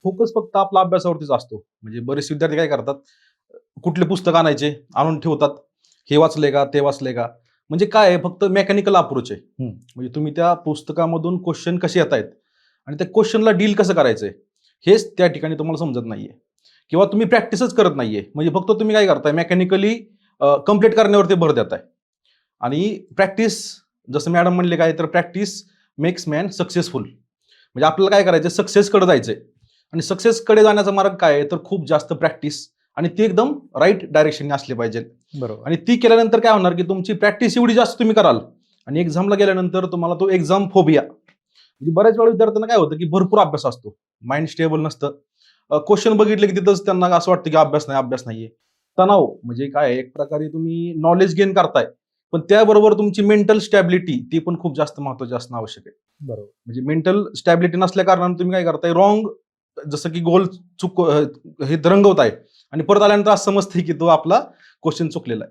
Focus फक्त आपला अभ्यासावरतीच असतो. म्हणजे बरेच विद्यार्थी काय करतात, कुठले पुस्तक आणायचे, आणून ठेवतात. हे वाचले का? ते वाचले का? म्हणजे काय आहे, फक्त मेकॅनिकल अप्रोच आहे. म्हणजे तुम्ही त्या पुस्तकामधून क्वेश्चन कसे येतायत आणि त्या क्वेश्चनला डील कसं करायचंय, हेच त्या ठिकाणी तुम्हाला समजत नाहीये. किंवा तुम्ही प्रॅक्टिसच करत नाहीये. म्हणजे फक्त तुम्ही काय करताय, मेकॅनिकली कंप्लीट करण्यावरती भर देताय. आणि प्रॅक्टिस, जसं मॅडम म्हणले काय, तर प्रॅक्टिस मेक्स मॅन सक्सेसफुल. म्हणजे आपल्याला काय करायचं, सक्सेसकडे जायचंय. आणि सक्सेसकडे जाण्याचा मार्ग काय आहे, तर खूप जास्त प्रॅक्टिस, आणि ती एकदम राईट डायरेक्शनने असली पाहिजे. बरोबर. आणि ती केल्यानंतर काय होणार, की तुमची प्रॅक्टिस एवढी जास्त तुम्ही कराल आणि एक्झामला गेल्यानंतर तुम्हाला तो एक्झाम फोबिया, म्हणजे बऱ्याच वेळा विद्यार्थ्यांना काय होतं, की भरपूर अभ्यास असतो, माइंड स्टेबल नसतं. क्वेश्चन बघितले की तिथंच त्यांना असं वाटतं की अभ्यास नाही, अभ्यास नाहीये. तणाव म्हणजे काय आहे, एक प्रकारे तुम्ही नॉलेज गेन करताय, पण त्याबरोबर तुमची मेंटल स्टॅबिलिटी ती पण खूप जास्त महत्त्वाची असणं आवश्यक आहे. बरोबर. म्हणजे मेंटल स्टॅबिलिटी नसल्या कारणाने तुम्ही काय करताय, रॉंग, जसं की गोल हे रंगवताय आणि परत आल्यानंतर असं समजतंय की तो आपला क्वेश्चन चुकलेला आहे.